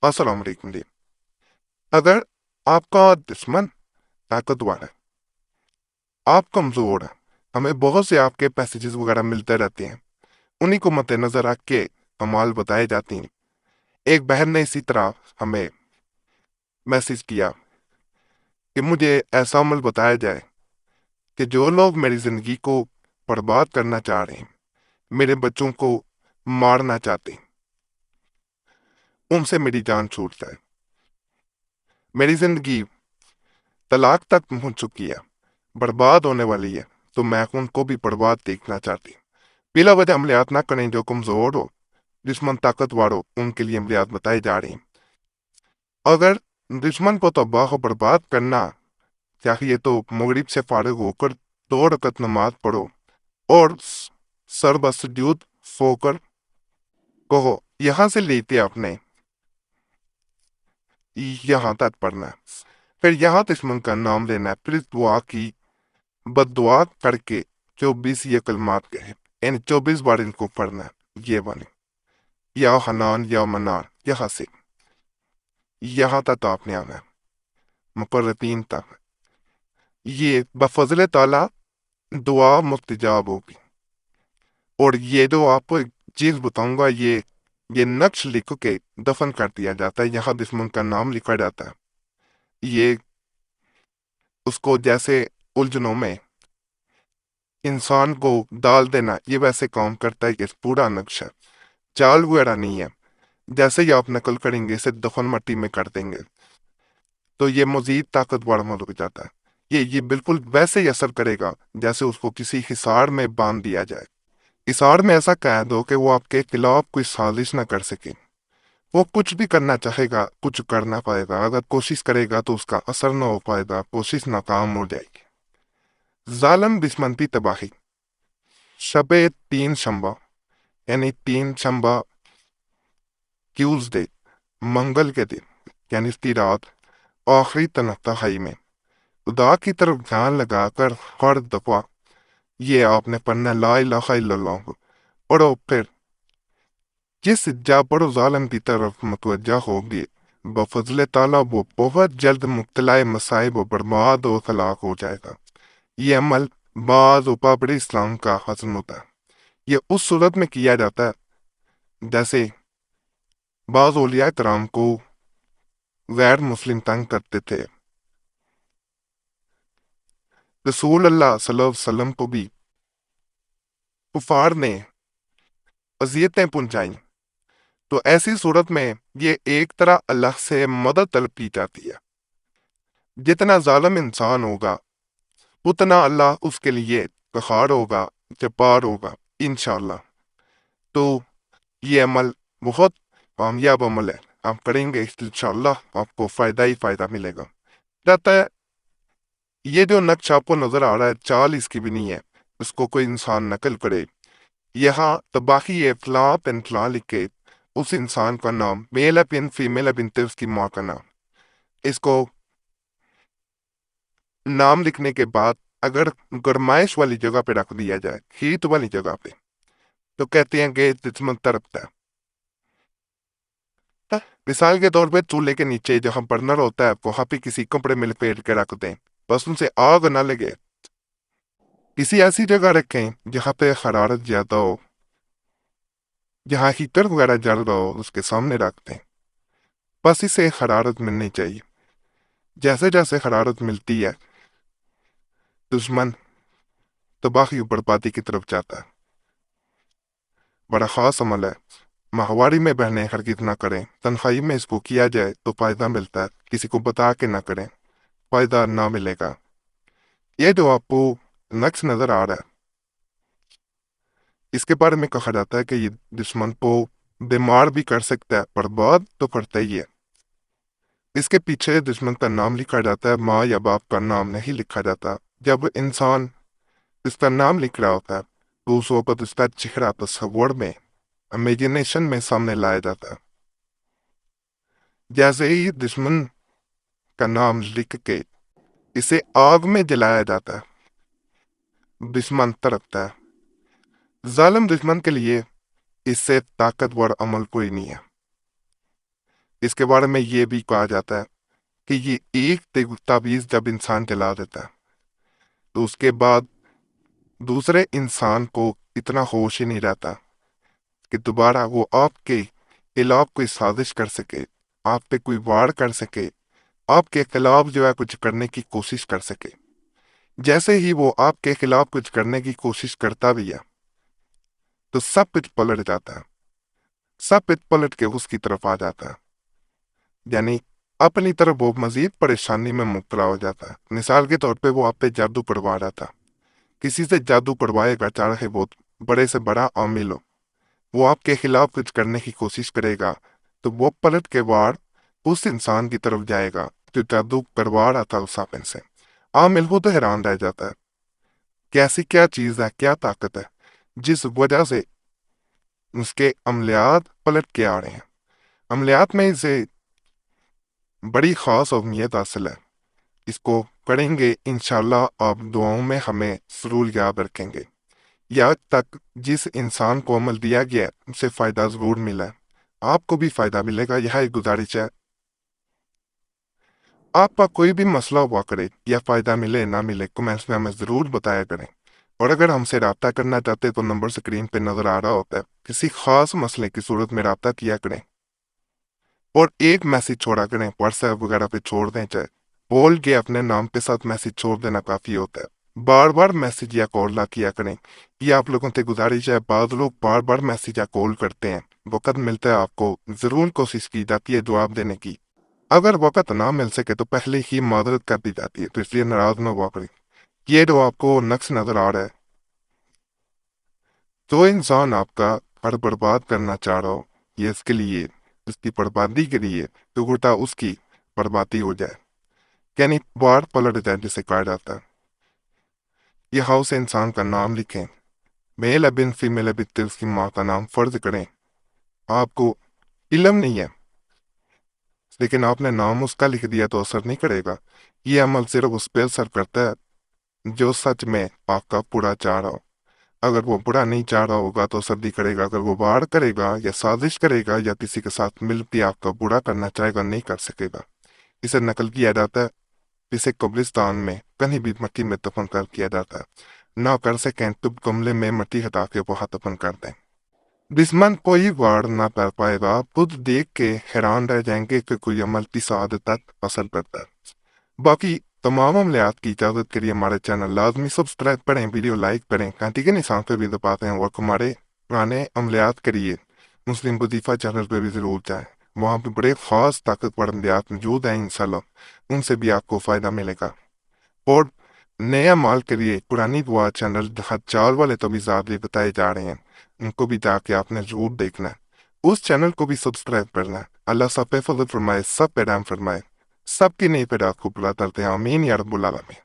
السلام علیکم جی۔ اگر آپ کا دشمن طاقتور ہے، آپ کمزور ہیں، ہمیں بہت سے آپ کے پیسیجز وغیرہ ملتے رہتے ہیں، انہی کو مد نظر رکھ کے اعمال بتائے جاتے ہیں۔ ایک بہن نے اسی طرح ہمیں میسج کیا کہ مجھے ایسا عمل بتایا جائے کہ جو لوگ میری زندگی کو برباد کرنا چاہ رہے ہیں، میرے بچوں کو مارنا چاہتے ہیں، ان سے میری جان چھوٹ جائے۔ میری زندگی طلاق تک پہنچ چکی ہے، برباد ہونے والی ہے، تو میں ان کو بھی برباد دیکھنا چاہتی ہوں۔ بلا وجہ عملیات نہ کریں، جو کمزور ہو، دشمن طاقتور ہو، ان کے لیے عملیات بتائی جا رہی ہیں۔ اگر دشمن کو تباہ و برباد کرنا چاہیے تو مغرب سے فارغ ہو کر 2 رکعت نماز پڑھو اور سر بسجود سو کر کہو یہاں سے لیتے آپ نے یہاں تک پڑھنا ہے، پھر یہاں دشمن کا نام لینا ہے، پھر اس دعا کی بد دعا کر کے 24 یہ کلمات کہے، یعنی 24 بار ان کو پڑھنا ہے۔ یہ بنے یا حنان یا منان، یہاں سے یہاں تک آپ نے آنا ہے، مقربین تک۔ یہ بفضل تعالیٰ دعا مستجاب ہوگی۔ اور یہ جو آپ کو ایک چیز بتاؤں گا، یہ نقش لکھ کے دفن کر دیا جاتا ہے، یہاں دشمن کا نام لکھا جاتا ہے۔ یہ اس کو جیسے الجھنوں میں انسان کو ڈال دینا، یہ ویسے کام کرتا ہے کہ پورا نقشہ چال وغیرہ نہیں ہے، جیسے ہی آپ نقل کریں گے اسے دفن مٹی میں کر دیں گے تو یہ مزید طاقتور عمل ہو جاتا ہے۔ یہ بالکل ویسے ہی اثر کرے گا جیسے اس کو کسی حصار میں باندھ دیا جائے، حصار میں ایسا قید ہو کہ وہ آپ کے خلاف کوئی سازش نہ کر سکے۔ وہ کچھ بھی کرنا چاہے گا، کچھ کر نہ پائے گا، اگر کوشش کرے گا تو اس کا اثر نہ ہو پائے گا، کوشش ناکام ہو جائے گی۔ ظالم دشمن کی تباہی۔ شب 3 شنبہ، یعنی 3 شنبہ ٹیوزڈے، منگل کے دن، یعنی اس کی رات، آخری تنہائی میں خدا کی طرف دھیان لگا کر ہر دفعہ یہ آپ نے پڑھنا لا الہ الا اللہ، پڑھو۔ پھر جس جابر و ظالم کی طرف متوجہ ہوگی، بفضل تعالیٰ وہ بہت جلد مبتلا مصائب و برباد و ہلاک ہو جائے گا۔ یہ عمل بعض اوپاپڑی اسلام کا حسن ہوتا ہے۔ یہ اس صورت میں کیا جاتا ہے جیسے بعض اولیاء کرام کو غیر مسلم تنگ کرتے تھے، رسول اللہ صلی اللہ علیہ وسلم کو بھی کفار نے اذیتیں پہنچائیں، تو ایسی صورت میں یہ ایک طرح اللہ سے مدد طلب کی جاتی ہے۔ جتنا ظالم انسان ہوگا اتنا اللہ اس کے لیے قہار ہوگا، جبار ہوگا انشاءاللہ۔ تو یہ عمل بہت کامیاب عمل ہے، آپ کریں گے انشاءاللہ آپ کو فائدہ ہی فائدہ ملے گا۔ کہتا ہے یہ جو نقش آپ کو نظر آ رہا ہے، چال اس کی بھی نہیں ہے، اس کو کوئی انسان نقل کرے، یہاں تباہی ہے فلاں پن فلاں لکھ کے اس انسان کا نام، میل ہے پن فیمیل ہے بنتے اس کی ماں کا نام، اس کو نام لکھنے کے بعد اگر گرمائش والی جگہ پہ رکھ دیا جائے، ہیٹ والی جگہ پہ، تو کہتے ہیں کہ دشمن تڑپتا ہے۔ مثال کے طور پہ چولہے کے نیچے جہاں برنر ہوتا ہے وہاں پہ کسی کپڑے میں لپیٹ کے رکھ دیں، بس ان سے آگ نہ لگے۔ کسی ایسی جگہ رکھیں جہاں پہ حرارت زیادہ ہو، جہاں ہیٹر وغیرہ جل رہا ہو، اس کے سامنے رکھ دیں، بس اسے حرارت ملنی چاہیے۔ جیسے جیسے حرارت ملتی ہے دشمن تباہی و بربادی کی طرف جاتا ہے۔ بڑا خاص عمل ہے، ماہواری میں بہنیں ہرگز نہ کریں، تنہائی میں اس کو کیا جائے تو فائدہ ملتا ہے، کسی کو بتا کے نہ کریں، فائدہ نہ ملے گا۔ یہ جو آپ کو نقش نظر آ رہا ہے، اس کے بارے میں کہا جاتا ہے کہ یہ دشمن کو بیمار بھی کر سکتا ہے، برباد تو کرتا ہی ہے۔ اس کے پیچھے دشمن کا نام لکھا جاتا ہے، ماں یا باپ کا نام نہیں لکھا جاتا۔ جب انسان اس کا نام لکھ رہا ہوتا ہے تو اس وقت اس کا چہرہ تصور میں، امیجنیشن میں سامنے لایا جاتا ہے۔ جیسے ہی دشمن کا نام لکھ کے اسے آگ میں جلایا جاتا ہے، دشمن تڑپتا ہے۔ ظالم دشمن کے لیے اس سے طاقتور عمل کوئی نہیں ہے۔ اس کے بارے میں یہ بھی کہا جاتا ہے کہ یہ ایک تعویذ جب انسان جلا دیتا ہے تو اس کے بعد دوسرے انسان کو اتنا ہوش ہی نہیں رہتا کہ دوبارہ وہ آپ کے خلاف کوئی سازش کر سکے، آپ پہ کوئی وار کر سکے، آپ کے خلاف جو ہے کچھ کرنے کی کوشش کر سکے۔ جیسے ہی وہ آپ کے خلاف کچھ کرنے کی کوشش کرتا بھی ہے تو سب کچھ پلٹ جاتا ہے، سب کچھ پلٹ کے اس کی طرف آ جاتا ہے، یعنی اپنی طرف وہ مزید پریشانی میں مبتلا ہو جاتا ہے۔ مثال کے طور پہ وہ آپ پہ جادو پڑوا رہا تھا، کسی سے جادو پڑوائے گا، چاہے وہ بڑے سے بڑا عامل ہو، وہ آپ کے خلاف کچھ کرنے کی کوشش کرے گا تو وہ پلٹ کے وار اس انسان کی طرف جائے گا جو جادو کروا رہا تھا اس عامل سے۔ عامل وہ تو حیران رہ جاتا ہے کہ ایسی کیا چیز ہے، کیا طاقت ہے جس وجہ سے اس کے عملیات پلٹ کے آ رہے ہیں۔ عملیات میں اسے بڑی خاص اہمیت حاصل ہے، اس کو کریں گے انشاءاللہ آپ دعاؤں میں ہمیں ضرور یاد رکھیں گے۔ یہاں تک جس انسان کو عمل دیا گیا ہے اسے فائدہ ضرور ملا ہے، آپ کو بھی فائدہ ملے گا۔ یہ ایک گزارش ہے، آپ کا کوئی بھی مسئلہ ہوا کرے یا فائدہ ملے نہ ملے کمنٹس میں ہمیں ضرور بتایا کریں، اور اگر ہم سے رابطہ کرنا چاہتے تو نمبر سکرین پہ نظر آ رہا ہوتا ہے، کسی خاص مسئلے کی صورت میں رابطہ کیا کریں اور ایک میسج چھوڑا کریں، واٹس ایپ وغیرہ پہ چھوڑ دیں، چاہے بول کے اپنے نام کے ساتھ میسج چھوڑ دینا کافی ہوتا ہے، بار بار میسج یا کال نہ کیا کریں۔ یہ آپ لوگوں سے گزارش ہے، بعض لوگ بار بار میسج یا کال کرتے ہیں، وقت ملتا ہے آپ کو ضرور کوشش کی جاتی ہے جواب دینے کی، اگر وقت نہ مل سکے تو پہلے ہی معذرت کر دی جاتی ہے، تو اس لیے ناراض نہ ہوا کریں۔ یہ جو آپ کو نقص نظر آ رہا ہے، جو انسان آپ کا گھر برباد کرنا چاہ رہا ہو، یہ اس کے لیے، اس کی بربادی کے لیے تو الٹا اس کی بربادی ہو جائے، یعنی بار پلٹ جائے جسے کہا جاتا ہے۔ یہ ہاؤس انسان کا نام لکھیں، میل ابن فیمیل ابن اس کی ماں کا نام فرض کریں، آپ کو علم نہیں ہے لیکن آپ نے نام اس کا لکھ دیا تو اثر نہیں کرے گا۔ یہ عمل صرف اس پہ اثر کرتا ہے جو سچ میں آپ کا برا چاہ رہا ہو، اگر وہ برا نہیں چاہ رہا ہوگا تو اثر نہیں کرے گا، اگر وہ وار کرے گا یا سازش کرے گا یا کسی کے ساتھ مل کے آپ کا برا کرنا چاہے گا نہیں کر سکے گا۔ اسے نقل کیا جاتا ہے، اسے قبرستان میں کہیں بھی مٹی میں دفن کر کیا جاتا ہے، نہ کر سکیں تو گملے میں مٹی ہٹا کے وہاں دفن کر دیں۔ دشمن کوئی وار نہ کر پائے گا، خود دیکھ کے حیران رہ جائیں گے کہ کوئی عمل کس حد تک اثر کرتا ہے۔ باقی تمام عملیات کی اجازت کے لیے ہمارے چینل لازمی سبسکرائب کریں، ویڈیو لائک کریں، گھنٹی کے نشان پہ بھی دباتے ہیں، اور ہمارے پرانے عملیات کے لیے مسلم وظیفہ چینل پہ بھی ضرور جائیں، وہاں پہ بڑے خاص طاقتور عملیات موجود ہیں، انشاءاللہ ان سے بھی آپ کو فائدہ ملے گا۔ اور نیا مال کے لیے پرانی دعا چینل چال والے تویزات بھی بتائے جا رہے ہیں، ان کو بھی جا کے آپ نے ضرور دیکھنا ہے، اس چینل کو بھی سبسکرائب کرنا ہے۔ اللہ سب پہ فضل فرمائے، سب پہ رحم فرمائے، سب کی نیک پہ رات کو بلا کرتے ہیں، آمین یا رب العالمین۔